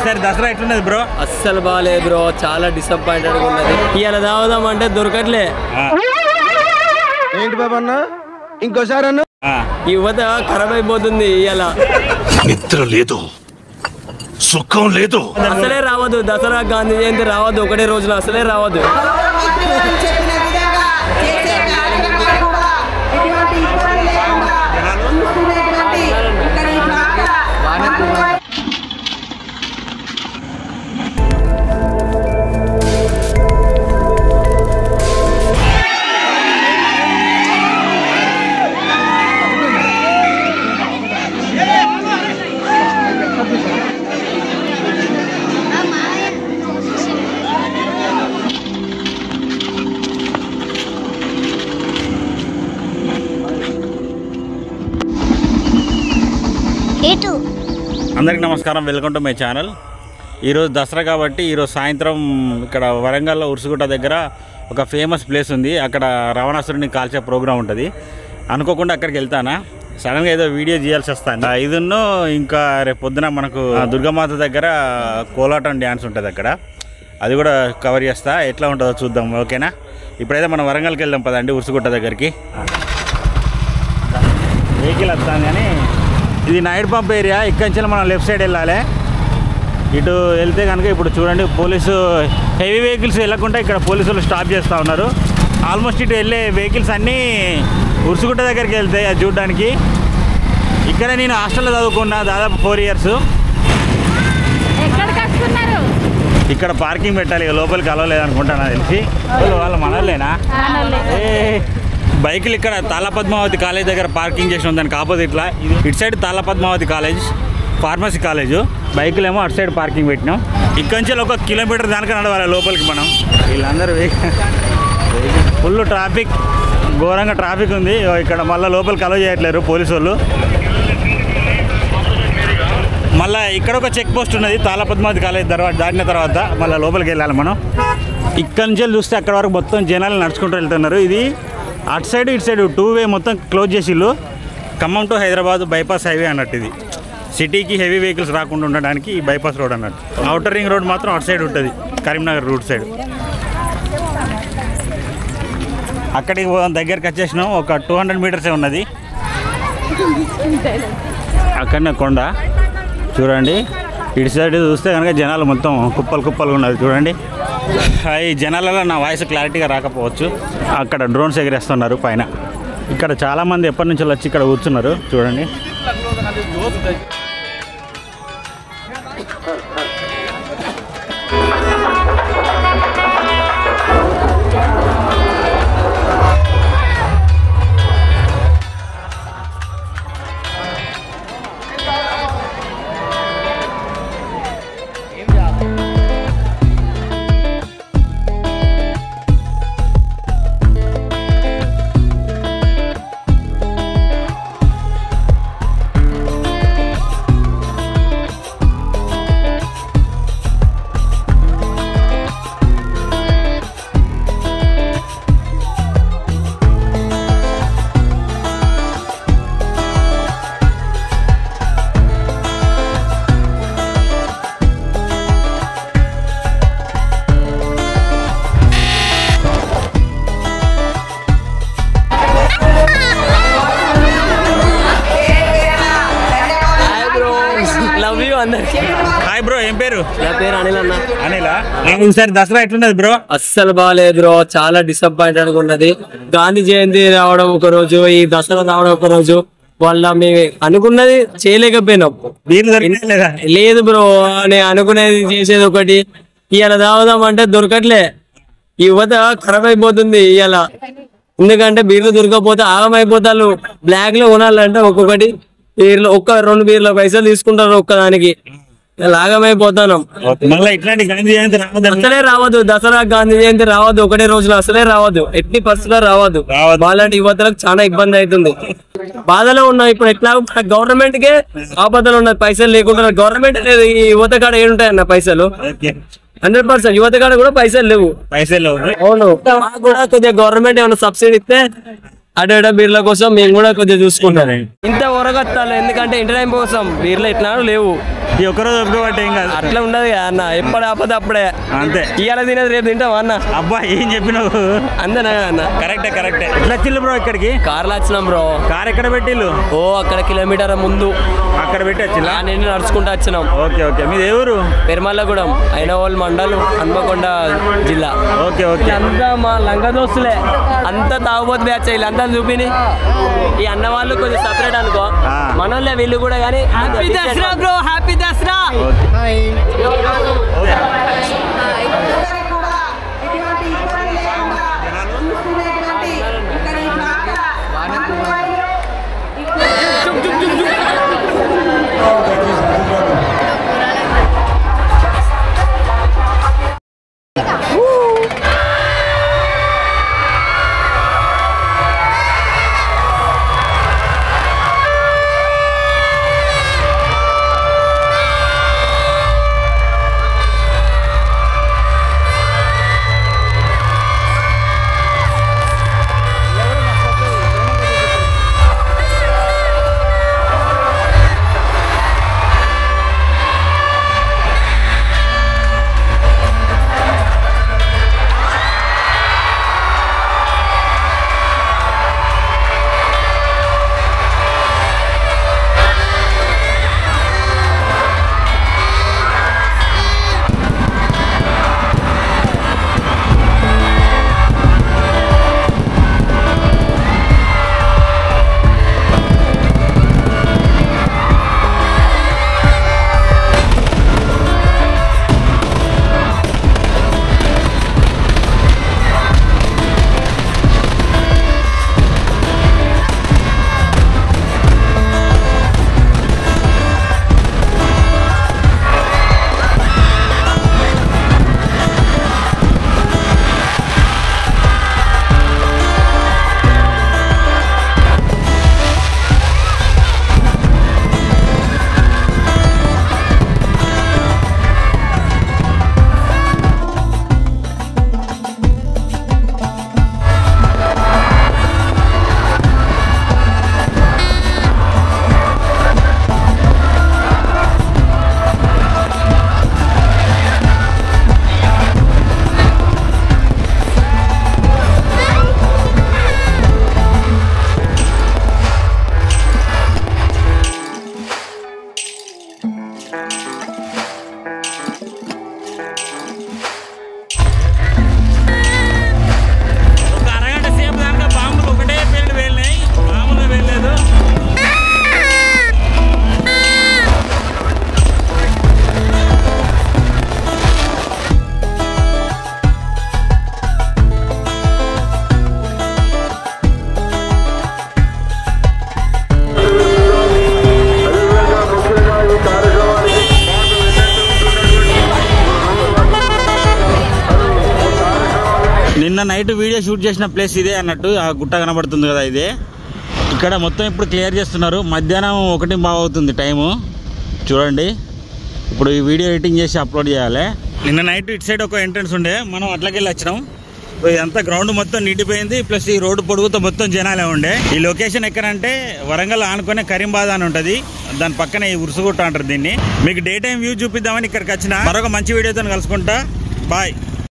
ఈసారి దసరా ఎట్లున్నది బ్రో? అస్సలు బాగాలేదు బ్రో, చాలా డిసప్పాయింటెడ్ ఉన్నది. ఇవాళ దావుదాం అంటే దొరకట్లే. ఏంటి బాబా అన్న ఇంకోసారి అన్న యువత ఖరాబ్ అయిపోతుంది. ఇవాళ నిద్ర లేదు, సుఖం లేదు, అసలే రావద్దు. దసరా గాంధీ జయంతి రావద్దు, ఒకటే రోజున అసలే రావద్దు. అందరికి నమస్కారం, వెల్కమ్ టు మై ఛానల్. ఈరోజు దసరా కాబట్టి ఈరోజు సాయంత్రం ఇక్కడ వరంగల్లో ఉరుసుగుట్ట దగ్గర ఒక ఫేమస్ ప్లేస్ ఉంది. అక్కడ రావణాసురుడిని కాల్చే ప్రోగ్రాం ఉంటుంది. అనుకోకుండా అక్కడికి వెళ్తానా, సడన్గా ఏదో వీడియో చేయాల్సి వస్తాను. ఇదున్నో ఇంకా రేపు పొద్దున మనకు దుర్గామాత దగ్గర కోలాటం డ్యాన్స్ ఉంటుంది, అక్కడ అది కూడా కవర్ చేస్తా. ఎట్లా ఉంటుందో చూద్దాం, ఓకేనా? ఇప్పుడైతే మనం వరంగల్కి వెళ్దాం పదండి, ఉరుసుగుట్ట దగ్గరికి. వెహికల్ వస్తాను కానీ ఇది నైట్ పంప్ ఏరియా. ఇక్కడి నుంచి మనం లెఫ్ట్ సైడ్ వెళ్ళాలి. ఇటు వెళ్తే కనుక ఇప్పుడు చూడండి, పోలీసు హెవీ వెహికల్స్ వెళ్ళకుండా ఇక్కడ పోలీసులు స్టాప్ చేస్తూ ఉన్నారు. ఆల్మోస్ట్ ఇటు వెళ్ళే వెహికల్స్ అన్నీ ఉరుసుగుట్ట దగ్గరికి వెళ్తాయి అది చూడడానికి. ఇక్కడ నేను హాస్టల్లో చదువుకున్నా దాదాపు 4 years. ఇక్కడ పార్కింగ్ పెట్టాలి, లోపలికి అలవలేదు అనుకుంటా నాకు తెలిసి. వాళ్ళు మనలేనా? బైకులు ఇక్కడ తాళపద్మావతి కాలేజ్ దగ్గర పార్కింగ్ చేసి ఉంది, దానికి ఆపోజిట్లో. ఇటు సైడ్ తాళపద్మావతి కాలేజ్, ఫార్మసీ కాలేజు. బైకులు ఏమో అటు సైడ్ పార్కింగ్ పెట్టినాం. ఇక్కడి నుంచి 1 kilometer దానికి నడవాలి లోపలికి మనం. వీళ్ళందరూ ఫుల్ ట్రాఫిక్, ఘోరంగా ట్రాఫిక్ ఉంది ఇక్కడ. మళ్ళీ లోపలికి అలవ్ చేయట్లేరు పోలీసు వాళ్ళు. మళ్ళీ ఇక్కడ ఒక చెక్ పోస్ట్ ఉన్నది, తాళపద్మావతి కాలేజ్ దాటిన తర్వాత మళ్ళీ లోపలికి వెళ్ళాలి మనం. ఇక్కడి నుంచి చూస్తే అక్కడ వరకు మొత్తం జనాలు నడుచుకుంటూ వెళ్తున్నారు. ఇది అటు సైడ్ ఇటు సైడ్ 2 way మొత్తం క్లోజ్ చేసిళ్ళు. Khammam to Hyderabad bypass highway అన్నట్టు. ఇది సిటీకి హెవీ వెహికల్స్ రాకుండా ఉండడానికి ఈ బైపాస్ రోడ్ అన్నట్టు. అవుటర్ రింగ్ రోడ్ మాత్రం అటు సైడ్ ఉంటుంది, కరీంనగర్ రూట్ సైడ్. అక్కడికి దగ్గరికి వచ్చేసినాం. ఒక 200 meters ఉన్నది. అక్కడనే కొండ చూడండి. ఇటు సైడ్ చూస్తే కనుక జనాలు మొత్తం కుప్పలు ఉన్నది చూడండి. ఈ జనాలలో నా వాయిస్ క్లారిటీగా రాకపోవచ్చు. అక్కడ డ్రోన్స్ ఎగరేస్తున్నారు పైన. ఇక్కడ చాలామంది ఎప్పటి నుంచి వచ్చి ఇక్కడ కూర్చున్నారు చూడండి. హాయ్ బ్రో, ఏం పేరు? నా పేరు అనిల్ అన్న. అనిలా? ఈసారి దసరా ఎట్లున్నది బ్రో? అస్సలు బాగాలేదు బ్రో, చాలా డిసప్పాయింటెడ్ ఉన్నది. గాంధీ జయంతి రావడం ఒక రోజు, ఈ దసరా రావడం ఒక రోజు. వాళ్ళ మేము అనుకున్నది చేయలేకపోయినాం. లేదు బ్రో, నేను అనుకునేది చేసేది ఒకటి. ఇవాళ దావుదాం అంటే దొరకట్లే. యువత ఖరాబ్ అయిపోతుంది ఇవాళ. ఎందుకంటే బీర్లు దొరకపోతే ఆగమైపోతారు. బ్లాక్ లో కొనాలంటే ఒక్కొక్కటి బీర్లు 1-2 బీర్ల పైసలు తీసుకుంటారు ఒక్కదానికి. లాగమైపోతాను. అసలే రావద్దు, దసరా గాంధీ జయంతి రావద్దు, ఒకటే రోజున అసలే రావద్దు, ఎట్టి పరిస్థితుల్లో రావద్దు. వాళ్ళంటి యువతలకు చాలా ఇబ్బంది అవుతుంది. బాధలో ఉన్నాం ఇప్పుడు. ఎట్లా గవర్నమెంట్ కే ఆపదలు ఉన్నాయి, పైసలు లేకుండా. గవర్నమెంట్ అనేది ఈ యువత కాడ ఏముంటాయన్న పైసలు? 100% యువత కాడ కూడా పైసలు లేవు. అవును, మాకు కూడా కొద్దిగా గవర్నమెంట్ ఏమైనా సబ్సిడీ ఇస్తే అడ్డ బీర్ల కోసం మేము కూడా కొద్దిగా చూసుకుంటాం. ఇంత ఒరగత్తాలి, ఎందుకంటే ఎంటర్టైన్ కోసం బీర్లు ఎట్లా లేవు. ఈ ఒక్కరోజు ఒప్పుకోబట్టే ఏం కాదు. అట్లా ఉండదు కదా అన్న, ఎప్పుడు ఆపద అప్పుడే. అంతే. ఇవాళ తినేది రేపు తింటావా అన్న? అబ్బా ఏం చెప్పినావు. అంతేనా అన్న? కరెక్టే. ఎట్లా వచ్చిల్లు బ్రో ఇక్కడికి? కార్లో వచ్చినాం బ్రో. కార్ ఎక్కడ పెట్టిల్లు? ఓ అక్కడ కిలోమీటర్ ముందు అక్కడ పెట్టి వచ్చిల్లా? నేను నడుచుకుంటూ వచ్చినాం. ఓకే. మీది ఏ ఊరు? పెరుమల్లగూడెం, అయినవోల్ మండలం, హన్మకొండ జిల్లా. ఓకే. అంతా మా లంగా దోస్తులే, అంతా తాగుబోతు బ్యాచ్. వీళ్ళంతా చూపిని ఈ అన్న వాళ్ళు కొంచెం సపరేట్ అనుకో, మనోళ్ళే వీళ్ళు కూడా. కానీ happy Dasara bro, happy Dasara. నిన్న నైట్ వీడియో షూట్ చేసిన ప్లేస్ ఇదే అన్నట్టు, ఆ గుట్ట కనబడుతుంది కదా ఇదే. ఇక్కడ మొత్తం ఇప్పుడు క్లియర్ చేస్తున్నారు. మధ్యాహ్నం 1:15 అవుతుంది టైము చూడండి. ఇప్పుడు ఈ వీడియో ఎడిటింగ్ చేసి అప్లోడ్ చేయాలి. నిన్న నైట్ ఇటు సైడ్ ఒక ఎంట్రన్స్ ఉండే, మనం అట్లకెళ్ళి వచ్చినాం. ఇదంతా గ్రౌండ్ మొత్తం నిండిపోయింది. ప్లస్ ఈ రోడ్డు పొడుగుతో మొత్తం జనాలే ఉండే. ఈ లొకేషన్ ఎక్కడంటే వరంగల్ ఆనుకునే కరీంబాద్ అని ఉంటుంది, దాని పక్కనే ఈ ఉరుసుగుట్ట అంటారు దీన్ని. మీకు డే టైం వ్యూ చూపిద్దామని ఇక్కడికి వచ్చిన. మరొక మంచి వీడియోతో కలుసుకుంటా. బాయ్.